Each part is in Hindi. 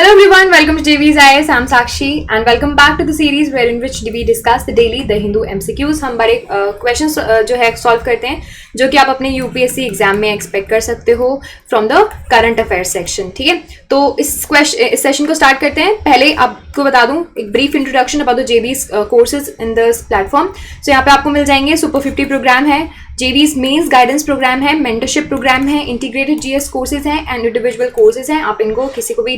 Hello everyone, welcome to JV's IAS. I'm Sakshi and welcome back to the series wherein which we discuss the daily The Hindu MCQs. हम बड़े क्वेश्चंस जो है सॉल्व करते हैं जो कि आप अपने यूपीएससी एग्जाम में एक्सपेक्ट कर सकते हो from the current affairs section. ठीक है, तो इस सेशन को स्टार्ट करते हैं. पहले आपको बता दूं एक brief introduction about the JVs courses in this platform. So यहाँ पे आपको मिल जाएंगे सुपर 50 प्रोग्राम है, जेवीज मेंस गाइडेंस प्रोग्राम है, मेंटरशिप प्रोग्राम है, इंटीग्रेटेड जीएस कोर्सेज हैं एंड इंडिविजुअल कोर्सेज हैं. आप इनको किसी को भी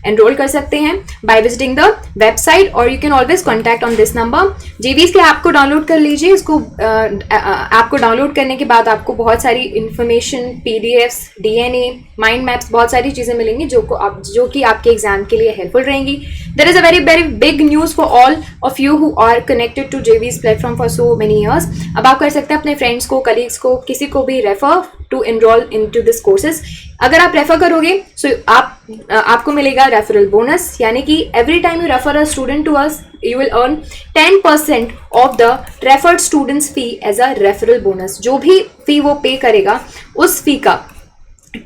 एनरोल कर सकते हैं बाय विजिटिंग द वेबसाइट और you can always contact on this number. जेवीज के ऐप को डाउनलोड कर लीजिए. इसको ऐप को डाउनलोड करने के बाद आपको बहुत सारी information, PDFs, DNA, mind maps, बहुत सारी चीजें मिलेंगी जो कि आपके एग्जाम के लिए हेल्पफुल रहेंगी. There is a very big news for all of you who are connected to JV's platform for so many years. अब आप कर सकते हैं अपने फ्रेंड्स को, कलीग्स को, किसी को भी refer to enroll into this courses. अगर आप रेफर करोगे सो आपको मिलेगा रेफरल बोनस, यानी कि every time you refer a student to us you will earn 10% of the referred students fee as a referral bonus. जो भी फी वो पे करेगा उस फी का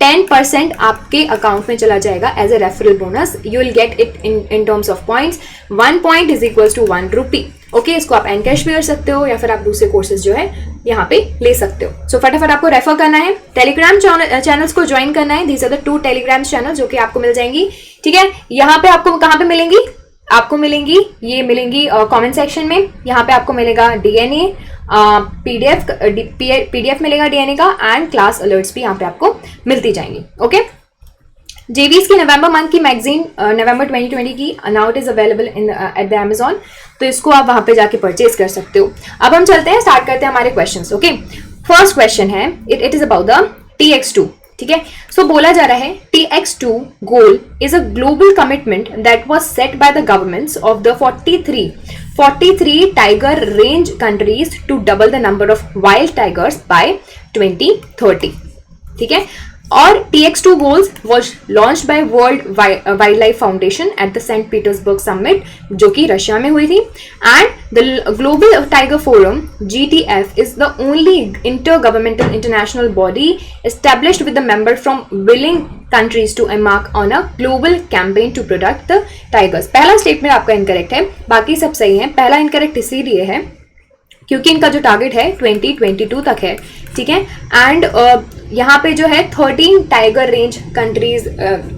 10% आपके अकाउंट में चला जाएगा as a referral bonus. You will get it in terms of points. 1 point is equal to 1 rupee. Okay, इसको आप एनकैश भी कर सकते हो या फिर आप दूसरे कोर्सेज जो है यहाँ पे ले सकते हो. सो फटाफट आपको रेफर करना है, टेलीग्राम चैनल्स को ज्वाइन करना है. These are the 2 Telegram channel जो कि आपको मिल जाएंगी. ठीक है, यहाँ पे आपको कहाँ पे मिलेंगी? आपको मिलेंगी कमेंट सेक्शन में. यहाँ पे आपको मिलेगा डीएनए, पीडीएफ मिलेगा डीएनए का एंड क्लास अलर्ट्स भी यहाँ पे आपको मिलती जाएंगी. ओके, जेवीज की नवंबर मंथ की मैगजीन नवंबर 2020 की now it is available in at the Amazon, तो इसको आप वहां पे जाके परचेज कर सकते हो. अब हम चलते हैं, स्टार्ट करते हैं हमारे क्वेश्चंस. ओके, फर्स्ट क्वेश्चन है it is about the TX2. ठीक है, सो बोला जा रहा है TX2 goal is a global commitment that was set by the governments of the 43 tiger range countries to double the number of wild tigers by 2030. ठीक है, और TX2 goals was launched by World Wildlife Foundation at the St. Petersburg Summit जो कि रशिया में हुई थी. And the Global Tiger Forum GTF is the only intergovernmental international body established with the member from willing countries to embark on a global campaign to protect the tigers. पहला स्टेटमेंट आपका इनकरेक्ट है, बाकी सब सही है. पहला इनकरेक्ट इसीलिए है क्योंकि इनका जो टारगेट है 2022 तक है. ठीक है, एंड यहाँ पे जो है 13 टाइगर रेंज कंट्रीज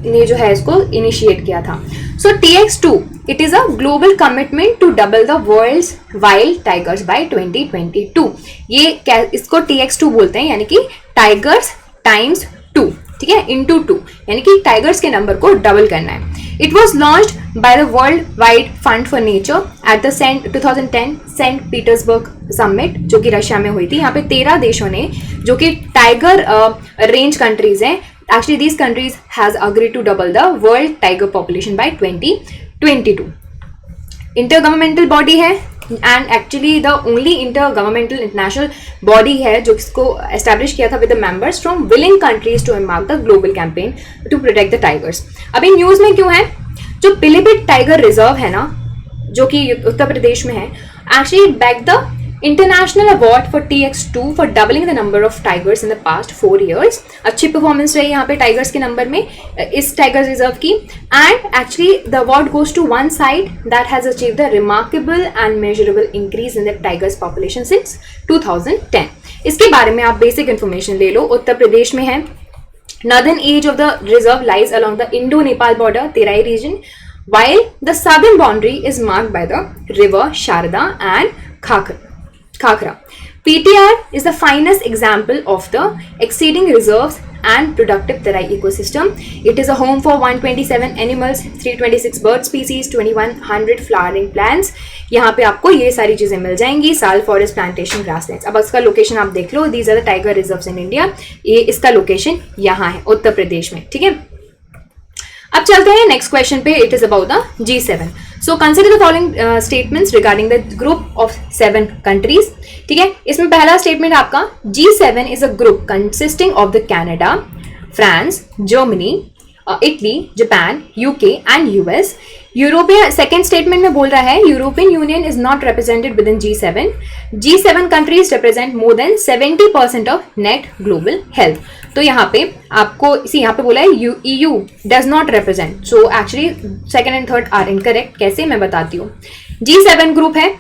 ने जो है इसको इनिशिएट किया था. So TX2 it is a global commitment to double the world's wild tigers by 2022. ये इसको TX2 बोलते हैं, यानी कि टाइगर्स टाइम्स 2. ठीक है, इंटू 2, यानी कि टाइगर्स के नंबर को डबल करना है. It was launched by the world wide fund for nature at the 2010 Saint Petersburg summit जो कि रशिया में हुई थी. यहाँ पे 13 देशों ने जो कि टाइगर रेंज कंट्रीज हैं, actually these countries has agree to double the world tiger population by 2022. Inter governmental body है and actually the only inter governmental international body है जो इसको एस्टैब्लिश किया था with the members from willing countries to embark the global campaign to protect the tigers. अभी न्यूज में क्यों है? जो पिलीभिट टाइगर रिजर्व है ना, जो कि उत्तर प्रदेश में है, actually back the international award for TX2 for doubling the number of tigers in the past 4 years. अच्छी परफॉर्मेंस रही यहाँ पे टाइगर्स के नंबर में इस टाइगर रिजर्व की. And actually the award goes to one side that has achieve the remarkable and measurable increase in the tigers population since 2010. इसके बारे में आप बेसिक इन्फॉर्मेशन ले लो. उत्तर प्रदेश में है. Northern edge of the reserve lies along the Indo-Nepal border, Terai region, while the southern boundary is marked by the river Sharda and Khakra. PTR is the finest example of the exceeding reserves and productive Terai ecosystem. It is a home for 127 animals, 326 bird species, 2100 flowering plants. यहाँ पे आपको ये सारी चीजें मिल जाएंगी. साल फॉरेस्ट प्लांटेशन ग्रासलैंड्स. अब इसका लोकेशन आप देख लो. These are the tiger reserves in India. ये इसका लोकेशन यहाँ है उत्तर प्रदेश में. ठीक है, अब चलते हैं नेक्स्ट क्वेश्चन पे. It is about the G7. So consider the following statements regarding the group of 7 countries. ठीक है, इसमें पहला स्टेटमेंट आपका G7 is a group consisting of the Canada, France, Germany, Italy, Japan, UK and US. European second statement में बोल रहा है European union is not represented with in G7. G7 countries represent more than 70% of net global health. तो यहाँ पे आपको इसी यहाँ पे बोला है EU does not represent, so actually second and third are incorrect. कैसे, मैं बताती हूँ। G7 ग्रुप है,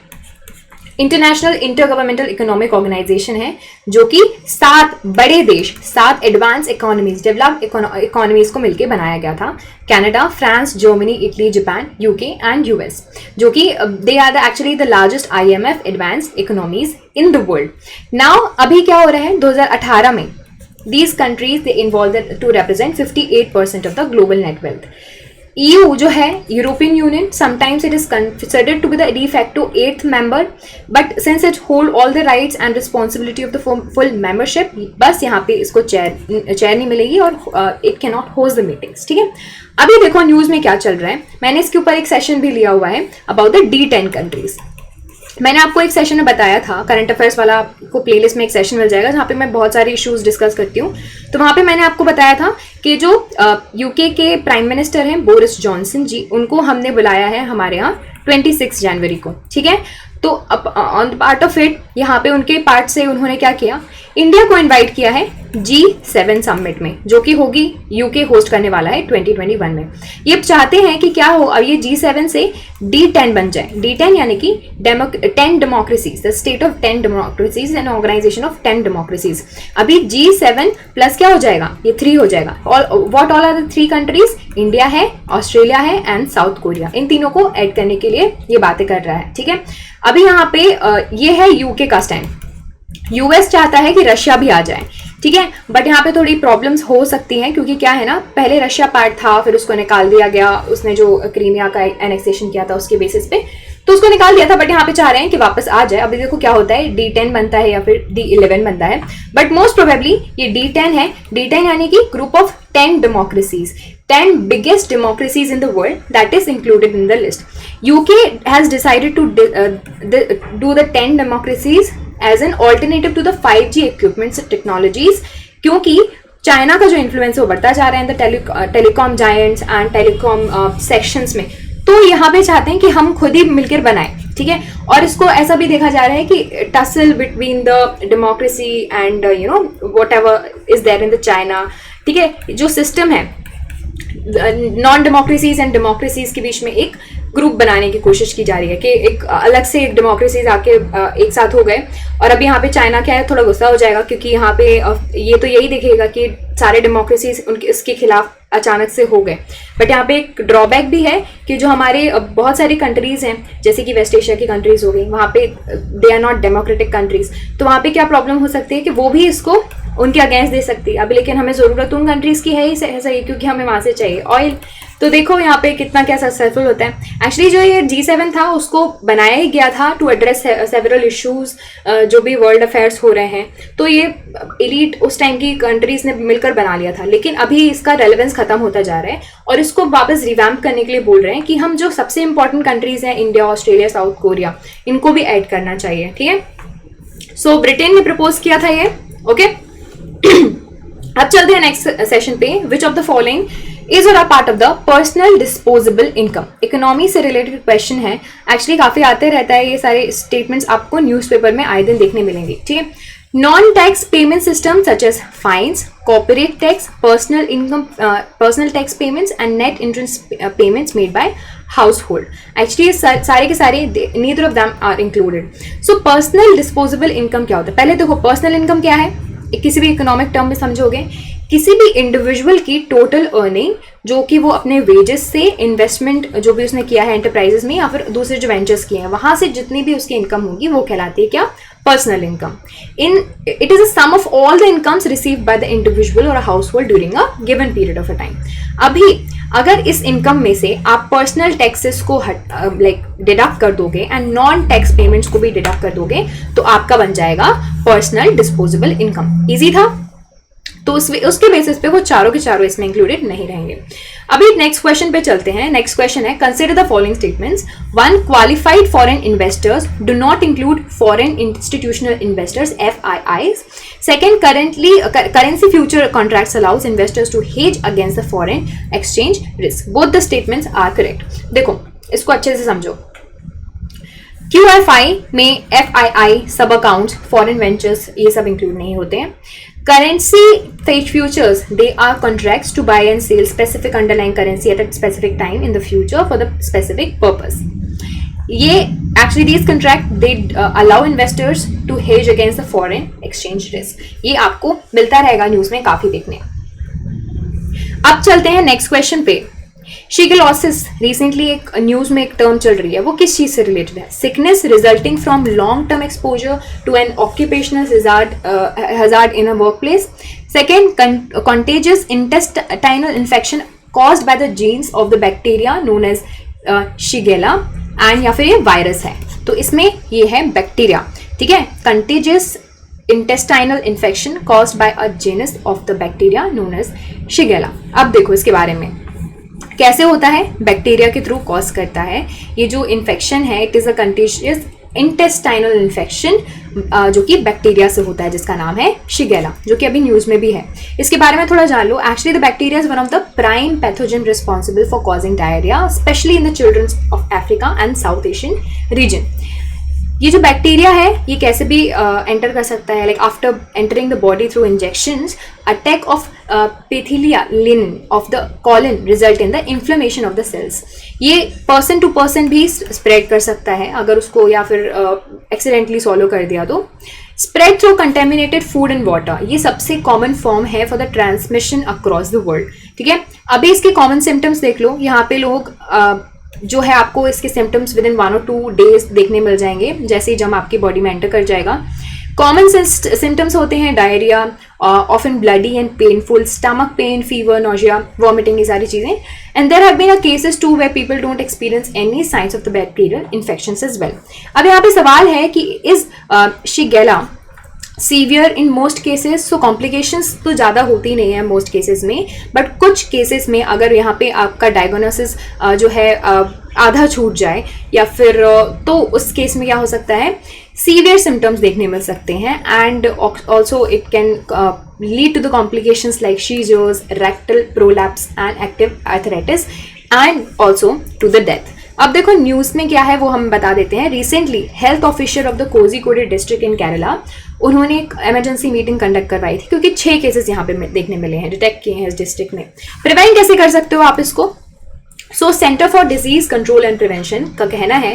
इंटरनेशनल इंटरगवर्नमेंटल इकोनॉमिक ऑर्गेनाइजेशन है, जो कि 7 बड़े देश, 7 एडवांस इकोनॉमीज, डेवलप्ड इकोनॉमीज को मिलकर बनाया गया था। Canada, France, Germany, Italy, Japan, UK and US, जो कि they are actually the largest IMF advance economies in the world. Now अभी क्या हो रहा है, 2018 में these countries they involved to represent 58% of the global net wealth. EU जो है, European union, sometimes it is considered to be the de facto 8th member, but since it hold all the rights and responsibility of the full membership, बस यहाँ पे इसको चेयर नहीं मिलेगी और it cannot host the meetings, ठीक है। अभी देखो न्यूज में क्या चल रहा है, मैंने इसके ऊपर एक सेशन भी लिया हुआ है about the D10 countries। मैंने आपको एक सेशन में बताया था, करंट अफेयर्स वाला आपको प्लेलिस्ट में एक सेशन मिल जाएगा जहाँ पे मैं बहुत सारे इश्यूज डिस्कस करती हूँ। तो वहाँ पे मैंने आपको बताया था कि जो यूके के प्राइम मिनिस्टर हैं बोरिस जॉनसन जी, उनको हमने बुलाया है हमारे यहाँ 26 जनवरी को, ठीक है। तो on the part of it, यहाँ पे उनके पार्ट से उन्होंने क्या किया, इंडिया को इनवाइट किया है G7 समिट में, जो कि होगी यूके होस्ट करने वाला है 2021 में। ये चाहते हैं कि क्या हो, अब ये G7 से D10 बन जाए। D10 यानी कि 10 democracies, the state of 10 democracies and organisation of 10 democracies. अभी G7 प्लस क्या हो जाएगा, ये 3 हो जाएगा। What all are the 3 countries, India है, ऑस्ट्रेलिया है एंड साउथ कोरिया। इन तीनों को ऐड करने के लिए ये बातें कर रहा है, ठीक है। अभी यहाँ पे ये है यूके का स्टैंड। यूएस चाहता है कि रशिया भी आ जाए, ठीक है, बट यहाँ पे थोड़ी प्रॉब्लम्स हो सकती हैं, क्योंकि क्या है ना, पहले रशिया पार्ट था, फिर उसको निकाल दिया गया, उसने जो क्रीमिया का एनेक्सेशन किया था उसके बेसिस पे, तो उसको निकाल दिया था। बट यहाँ पे चाह रहे हैं कि वापस आ जाए। अभी देखो क्या होता है, D10 बनता है या फिर D11 बनता है, बट मोस्ट प्रोबेबली ये D10 है। D10 यानी कि group of 10 democracies, 10 biggest democracies in the world, that is included in the list. UK has decided to do the 10 democracies as an alternative to the 5G equipments and technologies, क्योंकि चाइना का जो इन्फ्लुएंस है वो बढ़ता जा रहा है in the telecom giants and telecom sections में। तो यहाँ पे चाहते हैं कि हम खुद ही मिलकर बनाएं, ठीक है। और इसको ऐसा भी देखा जा रहा है कि tussle between the democracy and you know whatever is there in the China, ठीक है। जो सिस्टम है नॉन डेमोक्रेसीज एंड डेमोक्रेसीज के बीच में एक ग्रुप बनाने की कोशिश की जा रही है कि एक अलग से एक डेमोक्रेसीज आके एक साथ हो गए। और अभी यहाँ पे चाइना क्या है, थोड़ा गुस्सा हो जाएगा, क्योंकि यहाँ पे ये तो यही दिखेगा कि सारे डेमोक्रेसीज उनके इसके खिलाफ अचानक से हो गए। बट यहाँ पे एक ड्रॉबैक भी है कि जो हमारे बहुत सारी कंट्रीज हैं, जैसे कि वेस्ट एशिया की कंट्रीज हो गई, वहाँ पे they are not democratic countries, तो वहाँ पे क्या प्रॉब्लम हो सकती है कि वो भी इसको उनके अगेंस्ट दे सकती है। अभी लेकिन हमें ज़रूरत उन कंट्रीज़ की है ही सही, क्योंकि हमें वहाँ से चाहिए ऑयल। तो देखो यहाँ पे कितना क्या सक्सेसफुल होता है। एक्चुअली जो ये G7 था उसको बनाया ही गया था टू एड्रेस सेवरल इश्यूज जो भी वर्ल्ड अफेयर्स हो रहे हैं। तो ये एलीट उस टाइम की कंट्रीज ने मिलकर बना लिया था, लेकिन अभी इसका रेलेवेंस खत्म होता जा रहा है और इसको वापस रिवैम्प करने के लिए बोल रहे हैं कि हम जो सबसे इंपॉर्टेंट कंट्रीज हैं, इंडिया, ऑस्ट्रेलिया, साउथ कोरिया, इनको भी ऐड करना चाहिए, ठीक है। सो ब्रिटेन ने प्रपोज किया था ये, ओके। अब चलते हैं नेक्स्ट सेशन पे। Which of the following is और part of the personal disposable income. Economy से रिलेटेड क्वेश्चन है, एक्चुअली काफी आते रहता है, ये सारे स्टेटमेंट्स आपको न्यूज़पेपर में आए दिन देखने मिलेंगे, ठीक है। Non tax payment system such as fines, corporate tax, personal income, personal tax payments and net interest payments made by household. Actually सारे के सारे neither of them are included. So personal disposable income क्या होता है, पहले देखो पर्सनल इनकम क्या है, किसी भी इकोनॉमिक टर्म में समझोगे, किसी भी इंडिविजुअल की टोटल अर्निंग जो कि वो अपने वेजेस से, इन्वेस्टमेंट जो भी उसने किया है एंटरप्राइजेस में या फिर दूसरे जो वेंचर्स किए हैं, वहां से जितनी भी उसकी इनकम होगी वो कहलाती है क्या, personal income. It is a sum of all the incomes received by the individual और house hold during a given period of a time. अभी अगर इस इनकम में से आप पर्सनल टैक्सेस को डिडक्ट कर दोगे एंड नॉन टैक्स पेमेंट्स को भी डिडक्ट कर दोगे, तो आपका बन जाएगा पर्सनल डिस्पोजेबल इनकम। इजी था। तो उसके बेसिस पे वो चारों के चारों इसमें इंक्लूडेड नहीं रहेंगे। अभी नेक्स्ट क्वेश्चन पे चलते हैं। नेक्स्ट क्वेश्चन है, consider the following statements. 1, qualified foreign investors do not include foreign institutional investors FIIs। Second, currency future contracts allows investors to hedge against the foreign exchange risk. Both the statements are correct. देखो इसको अच्छे से समझो। QFI में FII सब अकाउंट, फॉरेन वेंचर्स ये सब इंक्लूड नहीं होते हैं. Currency futures, they are contracts to buy and sell specific underline currency at a specific time in the future for the specific purpose. ये actually these contract they allow investors to hedge against the foreign exchange risk. ये आपको मिलता रहेगा न्यूज में काफी देखने. अब चलते हैं नेक्स्ट क्वेश्चन पे. शिगेलोसिस रिसेंटली एक न्यूज में एक टर्म चल रही है, वो किस चीज से रिलेटेड है? Sickness resulting from long term exposure to an occupational hazard in a workplace. Second, contagious intestinal infection caused by the genes of the bacteria known as Shigella, and या फिर ये वायरस है. तो इसमें ये है बैक्टीरिया, ठीक है. Contagious intestinal infection caused by a genus of the bacteria known as Shigella. अब देखो इसके बारे में कैसे होता है, बैक्टीरिया के थ्रू कॉज करता है ये जो इन्फेक्शन है. It is a contagious intestinal infection जो कि बैक्टीरिया से होता है, जिसका नाम है शिगेला, जो कि अभी न्यूज में भी है. इसके बारे में थोड़ा जान लो. Actually the bacteria is one of the prime pathogen responsible for causing diarrhoea, specially in the children of Africa and South Asian region. ये जो बैक्टीरिया है ये कैसे भी एंटर कर सकता है, like after entering the body through injections, attack of epithelia lining of the colon result in the inflammation of the cells. ये पर्सन टू पर्सन भी स्प्रेड कर सकता है अगर उसको या फिर एक्सीडेंटली सॉलो कर दिया तो. Spread through contaminated food and water, ये सबसे कॉमन फॉर्म है for the transmission across the world, ठीक है. अभी इसके कॉमन सिम्टम्स देख लो. यहाँ पे लोग जो है आपको इसके symptoms with in 1 or 2 days देखने मिल जाएंगे जैसे ही जब आपकी बॉडी में एंटर कर जाएगा. कॉमन सिम्टम्स होते हैं diarrhoea, often bloody and painful, stomach pain, fever, nausea, vomiting, ये सारी चीजें. And there have been a cases to where people don't experience any science of the bacterial infections as well. अब यहाँ पे सवाल है कि is Shigella severe in most cases. So complications तो ज़्यादा होती नहीं है मोस्ट केसेस में, बट कुछ केसेस में अगर यहाँ पे आपका डायग्नोसिस जो है आधा छूट जाए या फिर तो उस केस में क्या हो सकता है, सीवियर सिम्टम्स देखने मिल सकते हैं. And also it can lead to the complications like seizures, rectal prolapse and active arthritis and also to the death. अब देखो न्यूज में क्या है वो हम बता देते हैं. Recently health officer of the Kozhikode district in Kerala, उन्होंने एक इमरजेंसी मीटिंग कंडक्ट करवाई थी क्योंकि 6 केसेस यहाँ पे देखने मिले हैं, डिटेक्ट किए हैं इस डिस्ट्रिक्ट में. प्रिवेंट कैसे कर सकते हो आप इसको? So centre for disease control and prevention का कहना है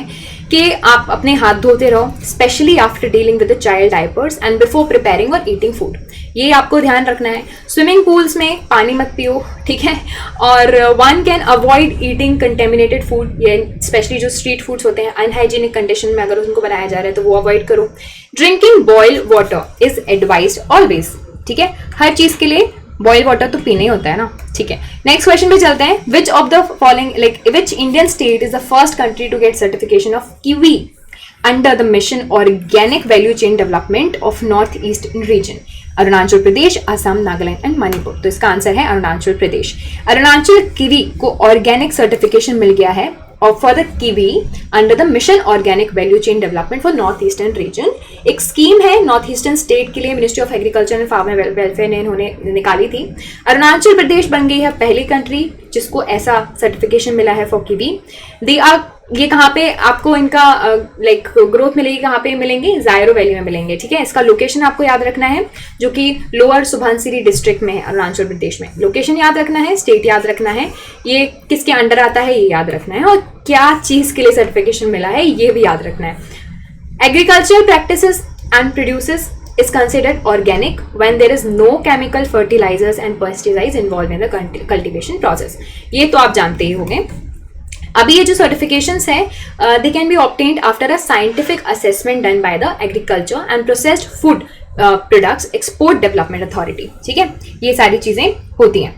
कि आप अपने हाथ धोते रहो, specially after dealing with the child diapers and before preparing और ईटिंग फूड. ये आपको ध्यान रखना है. स्विमिंग पूल्स में पानी मत पियो, ठीक है. और one can avoid eating contaminated food, ये स्पेशली जो स्ट्रीट फूड्स होते हैं अनहाइजीनिक कंडीशन में अगर उनको बनाया जा रहा है तो वो अवॉइड करो. Drinking boiled water is advised always, ठीक है. हर चीज के लिए बॉइल वाटर तो पीना ही होता है ना, ठीक है. नेक्स्ट क्वेश्चन पे चलते हैं. Which of the following, like which Indian state is the first country to get certification of kiwi under the mission organic value chain development of north eastern region? Arunachal Pradesh, Assam, Nagaland and Manipur. तो इसका आंसर है अरुणाचल प्रदेश. अरुणाचल किवी को ऑर्गेनिक सर्टिफिकेशन मिल गया है और for the kiwi under the mission organic value chain development for north eastern region. एक स्कीम है नॉर्थ ईस्टर्न स्टेट के लिए, ministry of agriculture and farmer welfare ने इन्होंने निकाली थी. अरुणाचल प्रदेश बन गई है पहली कंट्री जिसको ऐसा सर्टिफिकेशन मिला है फॉर किवी. दे आर, ये कहाँ पे आपको इनका लाइक ग्रोथ मिलेगी, कहाँ पे मिलेंगे? जायरो वैली में मिलेंगे, ठीक है. इसका लोकेशन आपको याद रखना है जो कि लोअर सुबनसिरी डिस्ट्रिक्ट में है अरुणाचल प्रदेश में. लोकेशन याद रखना है, स्टेट याद रखना है, ये किसके अंडर आता है ये याद रखना है, और क्या चीज के लिए सर्टिफिकेशन मिला है ये भी याद रखना है. Agricultural practices and produces is considered organic when there is no chemical fertilizers and pesticides involved in the cultivation process. ये तो आप जानते ही होंगे. अभी ये जो सर्टिफिकेशंस है they can be obtained after a scientific assessment done by the agriculture and processed food products export development authority, ठीक है. ये सारी चीजें होती हैं.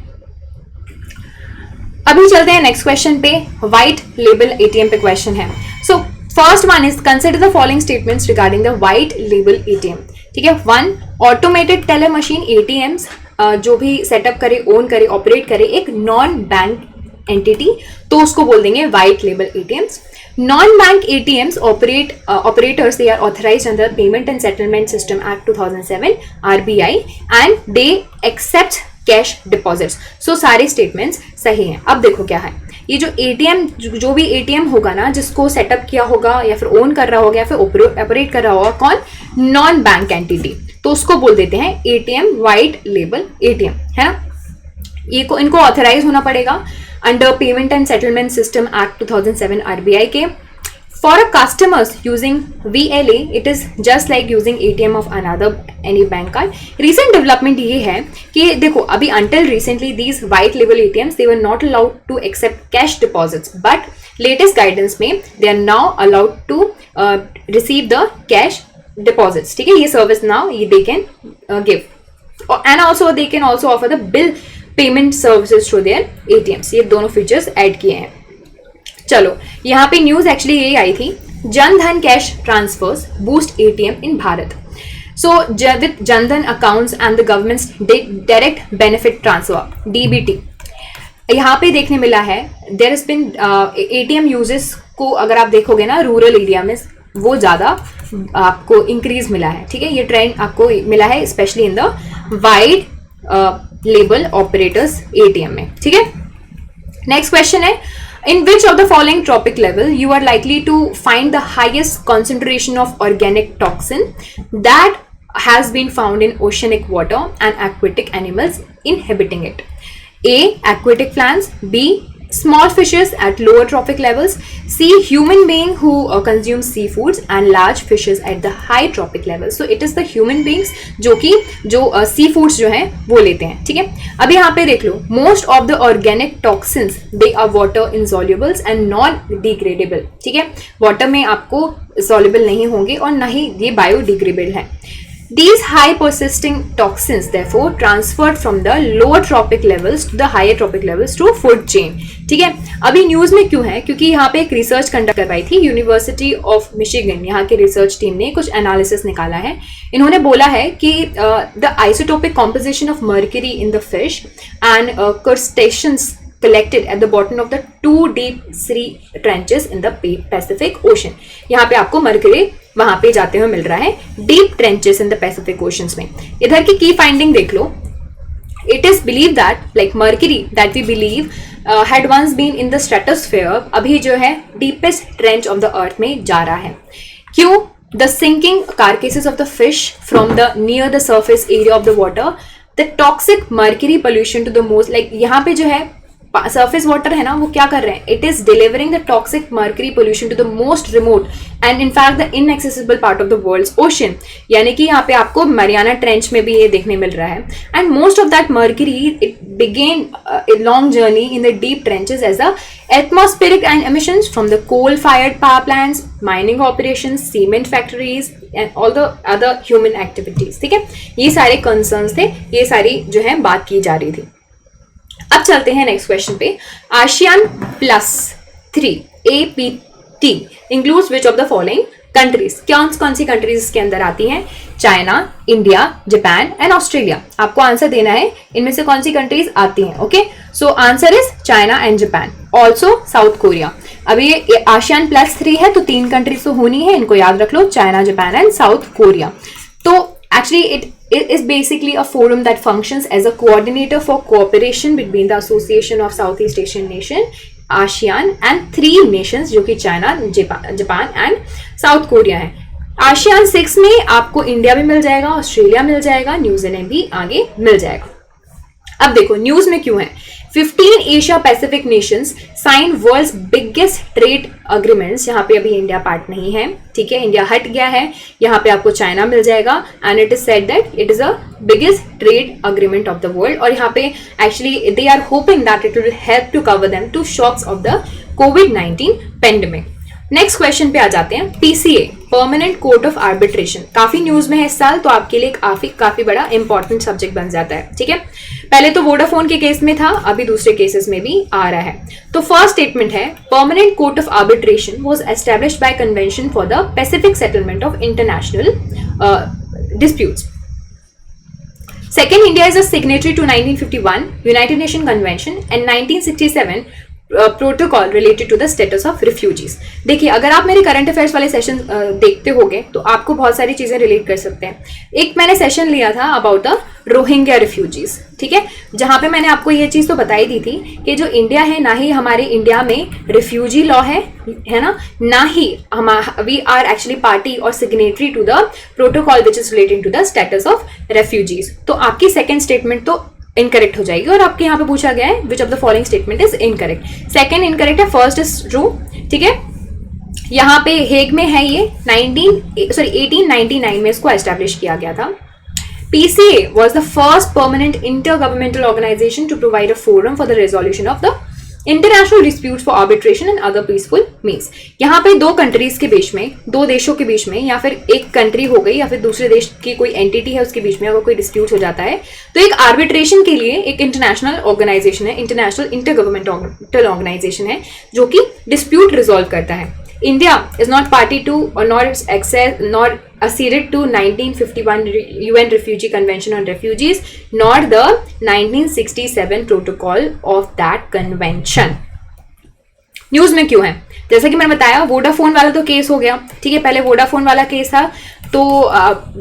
अभी चलते हैं नेक्स्ट क्वेश्चन पे. व्हाइट लेबल एटीएम पे क्वेश्चन है. So first one is consider the following statements regarding the white label ATM, ठीक है. 1, ऑटोमेटेड टेलर मशीन एटीएम्स जो भी सेटअप करे, ओन करे, ऑपरेट करे एक नॉन बैंक एंटिटी तो उसको बोल देंगे white label ATMs. Non bank ATMs operators they are authorized under Payment and Settlement System Act 2007 RBI and they accept cash deposits. So सारे स्टेटमेंट्स सही हैं। अब देखो क्या है, ये जो एटीएम, जो भी एटीएम होगा ना, जिसको सेटअप किया होगा या फिर ओन कर रहा होगा या फिर ऑपरेट कर रहा होगा कौन, नॉन बैंक एंटिटी, तो उसको बोल देते हैं एटीएम व्हाइट लेबल एटीएम, है ना। इनको ऑथराइज होना पड़ेगा under payment and settlement system act 2007 RBI के। For a customers using VLA, it is just like using ATM of another any bank card. Recent development ये है कि देखो अभी until recently these white label ATMs they were not allowed to accept cash deposits, but latest guidance में they are now allowed to receive the cash deposits. ठीक है, ये service now they can give, and also they can also offer the bill payment services through their ATMs. ये दोनों फीचर्स ऐड किए हैं। चलो यहाँ पे न्यूज एक्चुअली यही आई थी, Jan Dhan cash transfers boost ATM in Bharat. So with Jan Dhan accounts and the governments direct benefit transfer DBT, यहाँ पे देखने मिला है there has been ATM uses को अगर आप देखोगे ना रूरल एरिया में वो ज़्यादा आपको इंक्रीज मिला है। ठीक है, ये ट्रेंड आपको मिला है specially in the wide label operators ATM में। ठीक है, नेक्स्ट क्वेश्चन है, in which of the following tropic level you are likely to find the highest concentration of organic toxin that has been found in oceanic water and aquatic animals inhabiting it? A. Aquatic plants. B. Small fishes at lower trophic levels. C. Human being who consume seafoods and large fishes at the high trophic levels. So it is the human beings जो seafoods जो हैं वो लेते हैं। ठीक है, अब यहाँ पे देख लो, most of the organic toxins they are water insolubles and non degradable। ठीक है, water में आपको soluble नहीं होंगे और ना ही ये biodegradable है। These high persisting toxins therefore transferred from the lower tropic levels to the higher tropic levels through food chain। ठीक है, अभी न्यूज में क्यों है, क्योंकि यहाँ पे एक रिसर्च कंडक्ट करवाई थी यूनिवर्सिटी ऑफ मिशिगन, यहाँ के रिसर्च टीम ने कुछ एनालिसिस निकाला है। इन्होंने बोला है कि the isotopic composition of mercury in the fish and crustaceans collected at the bottom of the 2 deep sea trenches in the Pacific Ocean। यहाँ पे आपको मर्क्यूरी वहां पे जाते हुए मिल रहा है deep trenches in the Pacific oceans में। इधर की फाइंडिंग देख लो, it is believe that like mercury that we believe had once been in the stratosphere अभी जो है deepest trench of the earth में जा रहा है। क्यों? The sinking carcasses of the fish from the near the surface area of the water, the toxic mercury pollution to the most, like यहाँ पे जो है सरफेस वाटर है ना वो क्या कर रहे हैं, it is delivering the toxic mercury pollution to the most remote and in fact the inaccessible part of the world's ocean. यानी कि यहाँ पे आपको मरियाना ट्रेंच में भी ये देखने मिल रहा है। And most of that mercury it began a long journey in the deep trenches as the atmospheric and emissions from the coal-fired power plants, mining operations, cement factories and all the other human activities। ठीक है, ये सारे concerns थे, ये सारी जो है बात की जा रही थी। अब चलते हैं नेक्स्ट क्वेश्चन पे। ASEAN plus 3 APT includes which of the following countries, कौन सी कंट्रीज इसके अंदर आती हैं? China, India, Japan and Australia. आपको आंसर देना है इनमें से कौन सी कंट्रीज आती हैं। Okay, so answer is China and Japan, also south Korea. अभी ये आसियान प्लस 3 है तो 3 कंट्रीज तो होनी है, इनको याद रख लो, China, Japan and South Korea. तो actually it is basically a forum that functions as a coordinator for cooperation between the Association of Southeast Asian Nation, ASEAN and 3 nations जो कि China, Japan and South Korea है। ASEAN 6 में आपको इंडिया भी मिल जाएगा, ऑस्ट्रेलिया मिल जाएगा, न्यूजीलैंड भी आगे मिल जाएगा। अब देखो न्यूज में क्यों है, 15 Asia Pacific nations sign world's biggest trade agreements. यहाँ पे अभी इंडिया पार्ट नहीं है, ठीक है, इंडिया हट गया है, यहाँ पे आपको चाइना मिल जाएगा and it is said that it is a biggest trade agreement of the world. और यहाँ पे actually they are hoping that it will help to cover them to shocks of the कोविड-19 पेंडेमिक। नेक्स्ट क्वेश्चन पे आ जाते हैं, PCA permanent court of arbitration काफी न्यूज में है इस साल, तो आपके लिए काफी बड़ा इंपॉर्टेंट सब्जेक्ट बन जाता है। ठीक है, पहले तो वोडाफोन के केस में था, अभी दूसरे केसेस में भी आ रहा है। तो फर्स्ट स्टेटमेंट है, permanent court of arbitration was established bye convention for the Pacific settlement of international disputes. Second, India is a signatory to 1951 United Nations Convention and 1967 protocol related to the status of refugees. देखिए, अगर आप मेरे करंट अफेयर्स वाले सेशन देखते होगे तो आपको बहुत सारी चीजें रिलेट कर सकते हैं। एक मैंने सेशन लिया था अबाउट द रोहिंग्या रिफ्यूजीज, ठीक है, जहां पे मैंने आपको ये चीज तो बताई दी थी कि जो इंडिया है, ना ही हमारे इंडिया में रिफ्यूजी लॉ है ना ही वी आर एक्चुअली पार्टी और signatory to the protocol which is relating to the status of refugees. तो आपकी सेकेंड स्टेटमेंट तो इनकरेक्ट हो जाएगी और आपके यहाँ पे पूछा गया है विच of the following statement is incorrect. Second incorrect है, फर्स्ट इज ट्रू, ठीक है। यहाँ पे हेग में है ये 1899 में इसको एस्टैब्लिश किया गया था। PCA was the first permanent intergovernmental organization to provide a forum for the resolution of the international disputes for arbitration and other peaceful means. यहाँ पे दो कंट्रीज के बीच में, दो देशों के बीच में, या फिर एक कंट्री हो गई या फिर दूसरे देश की कोई एंटिटी है उसके बीच में अगर कोई डिस्प्यूट हो जाता है तो एक आर्बिट्रेशन के लिए एक इंटरनेशनल ऑर्गेनाइजेशन है, इंटरनेशनल इंटरगवर्नमेंटल ऑर्गेनाइजेशन है जो कि डिस्प्यूट रिजॉल्व करता है। India is not party to or nor acceded to 1951 UN Refugee Convention on Refugees nor the 1967 protocol of that convention। News में क्यों है? जैसा कि मैंने बताया, वोडाफोन वाला तो केस हो गया, ठीक है। पहले वोडाफोन वाला केस था, तो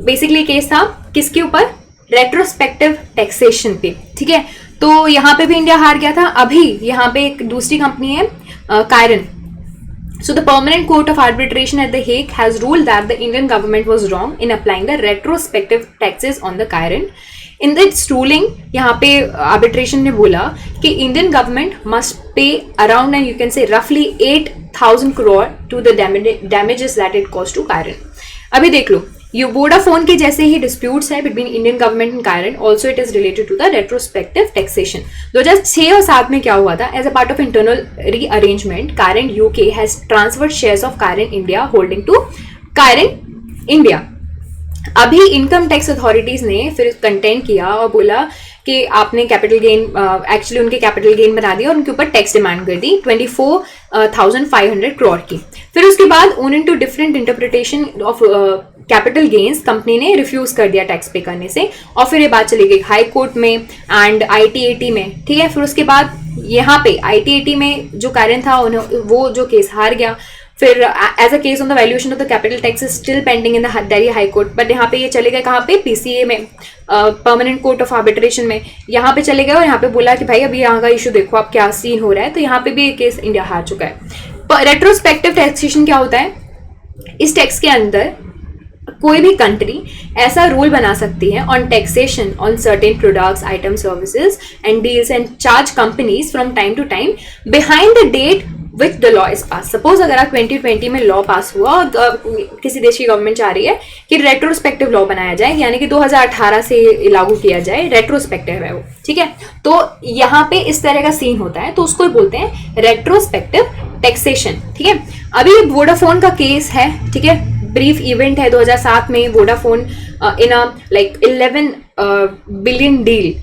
बेसिकली केस था किसके ऊपर? रेट्रोस्पेक्टिव टैक्सेशन पे, ठीक है। तो यहाँ पे भी इंडिया हार गया था। अभी यहाँ पे एक दूसरी कंपनी है Kieron. So the Permanent Court of Arbitration at The Hague has ruled that the Indian government was wrong in applying the retrospective taxes on the Kaizen। In its ruling, यहाँ पे arbitration ने बोला कि Indian government must pay around and you can say roughly 8,000 crore to the damages that it caused to Kaizen। अभी देख लो, ये वोडाफोन के जैसे ही डिस्प्यूट्स है between Indian government and Cairn, also it is related to the retrospective taxation. 2006 और 7 में क्या हुआ था? As a part of internal rearrangement, Cairn UK has transferred shares of Cairn India holding to Cairn India. अभी इनकम टैक्स अथॉरिटीज ने फिर कंटेंट किया और बोला कि आपने कैपिटल गेन, एक्चुअली उनके कैपिटल गेन बना दिया और उनके ऊपर टैक्स डिमांड कर दी 24,500 करोड़ की। फिर उसके बाद own to different interpretation of capital gains, company ने रिफ्यूज कर दिया टैक्स पे करने से, और फिर ये बात चली गई हाई कोर्ट में एंड ITAT में, ठीक है। फिर उसके बाद यहाँ पे ITAT में जो कारण था वो जो केस हार गया। फिर as a case on the valuation of the capital tax is still pending in the Delhi high court, but यहाँ पे ये चले गए कहाँ पे? PCA में, परमानेंट कोर्ट ऑफ आर्बिट्रेशन में, यहाँ पे चले गए और यहाँ पे बोला कि भाई अभी यहाँ का इशू देखो आप क्या सीन हो रहा है। तो यहाँ पे भी ये केस इंडिया हार चुका है। रेट्रोस्पेक्टिव टैक्सेशन क्या होता है? इस टैक्स के अंदर कोई भी कंट्री ऐसा रूल बना सकती है on taxation on certain products, item, services and deals and charge companies from time to time behind the date which the law is pass. Suppose अगर आप 2020 में लॉ पास हुआ और किसी देश की गवर्नमेंट चाह रही है कि रेट्रोस्पेक्टिव लॉ बनाया जाए, यानी कि 2018 से लागू किया जाए, रेट्रोस्पेक्टिव है वो, ठीक है। तो यहाँ पे इस तरह का सीन होता है, तो उसको बोलते हैं रेट्रोस्पेक्टिव टैक्सेशन, ठीक है। अभी वोडाफोन का केस है, ठीक है, ब्रीफ इवेंट है 2007 में। Vodafone in a like 11 billion deal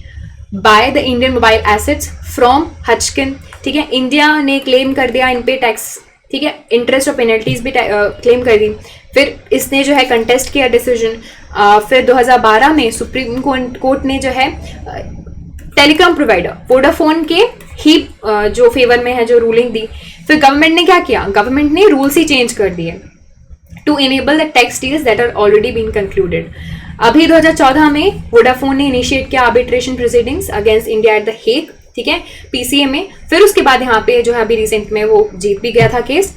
buy the Indian mobile assets from Hutchison, ठीक है। इंडिया ने क्लेम कर दिया इन पे टैक्स, ठीक है, इंटरेस्ट और पेनल्टीज भी क्लेम कर दी। फिर इसने जो है कंटेस्ट किया डिसीजन। फिर 2012 में सुप्रीम कोर्ट ने जो है टेलीकॉम प्रोवाइडर वोडाफोन के ही जो फेवर में है जो रूलिंग दी। फिर गवर्नमेंट ने क्या किया? गवर्नमेंट ने रूल्स ही चेंज कर दिए to enable the tax deals that are already been concluded. अभी 2014 में वोडाफोन ने इनिशिएट किया arbitration proceedings against India at the Hague, ठीक है, PCA में। फिर उसके बाद यहाँ पे जो है अभी रिसेंट में वो जीत भी गया था केस।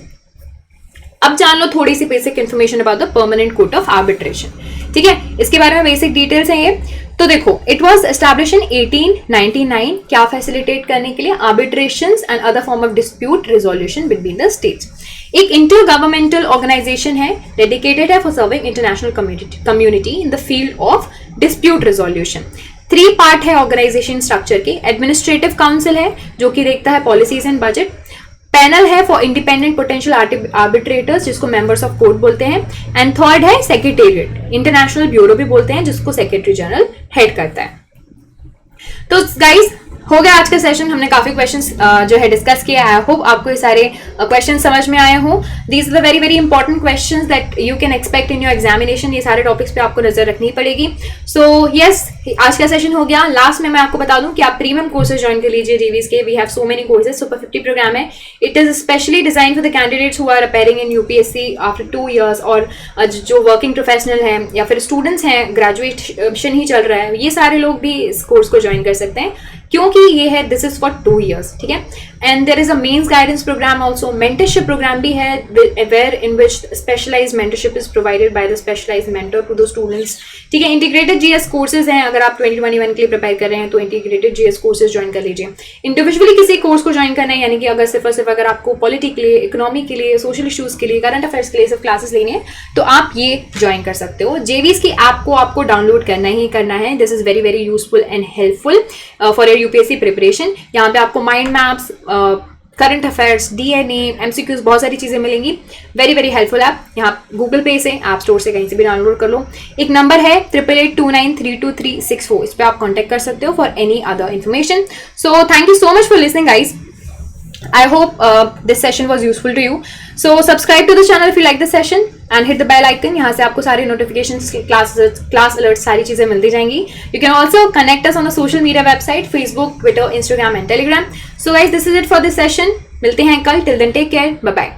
अब जान लो थोड़ी सी basic information about the permanent court of arbitration, ठीक है। इसके बारे में बेसिक डिटेल्स हैं ये। तो देखो, इट वाज एस्टैब्लिश इन 1899, क्या फैसिलिटेट करने के लिए? Arbitrations and other form of dispute resolution between the states. एक इंटर गवर्नमेंटल ऑर्गेनाइजेशन है, डेडिकेटेड है for serving international community in the field of dispute resolution. 3 part है ऑर्गेनाइजेशन स्ट्रक्चर के। एडमिनिस्ट्रेटिव काउंसिल है जो कि देखता है पॉलिसीज एंड बजट। पैनल है फॉर इंडिपेंडेंट पोटेंशियल आर्बिट्रेटर्स जिसको मेंबर्स ऑफ कोर्ट बोलते हैं। एंड थर्ड है सेक्रेटेरिएट, इंटरनेशनल ब्यूरो भी बोलते हैं, जिसको सेक्रेटरी जनरल हेड करता है। तो गाइस, हो गया आज का सेशन, हमने काफी क्वेश्चंस जो है डिस्कस किया। आई होप आपको ये सारे क्वेश्चन समझ में आए हों। These are the very very important questions that you can expect in your examination. ये सारे टॉपिक्स पे आपको नजर रखनी पड़ेगी। सो यस, आज का सेशन हो गया। लास्ट में मैं आपको बता दूं कि आप प्रीमियम कोर्सेज ज्वाइन कर लीजिए JVs के। We have so many courses, super 50 program है। It is specially design for the candidates who are appearing in UPSC after 2 years, और जो वर्किंग प्रोफेशनल हैं या फिर स्टूडेंट्स हैं, ग्रेजुएशन ही चल रहा है, ये सारे लोग भी इस कोर्स को ज्वाइन कर सकते हैं, क्योंकि ये है दिस इज फॉर 2 years, ठीक है। And there is a mains guidance programme also, mentorship programme भी है, where in which specialised mentorship is provided by the specialised mentor to the students, ठीक है। इंटीग्रेटेड GS कोर्सेज हैं, अगर आप 2021 के लिए प्रिपेयर कर रहे हैं तो इंटीग्रेटेड GS कोर्सेज ज्वाइन कर लीजिए। इंडिविजुअली किसी कोर्स को ज्वाइन करना है, यानी कि अगर सिर्फ और सिर्फ अगर आपको पॉलिटी के लिए, इकोनॉमी के लिए, सोशल इशूज के लिए, करंट अफेयर्स के लिए सिर्फ क्लासेस लेनी है, तो आप ये ज्वाइन कर सकते हो। JVs की ऐप को आपको डाउनलोड करना ही करना है। This is very very useful and helpful for your UPSC preparation. यहाँ पे आपको mind maps, current affairs, DNA, MCQs, बहुत सारी चीजें मिलेंगी। Very very helpful app. यहाँ गूगल पे से, ऐप स्टोर से, कहीं से भी डाउनलोड कर लो। एक नंबर है 8829322364, इस पे आप कांटेक्ट कर सकते हो for any other information. So thank you so much for listening guys. I hope this session was useful to you. So subscribe to the channel if you like the session and hit the bell icon. यहाँ से आपको सारे notifications, class alerts, सारी चीजें मिलती जाएंगी. You can also connect us on the social media website, Facebook, Twitter, Instagram and Telegram. So guys, this is it for this session. मिलते हैं कल. Till then, take care. Bye bye.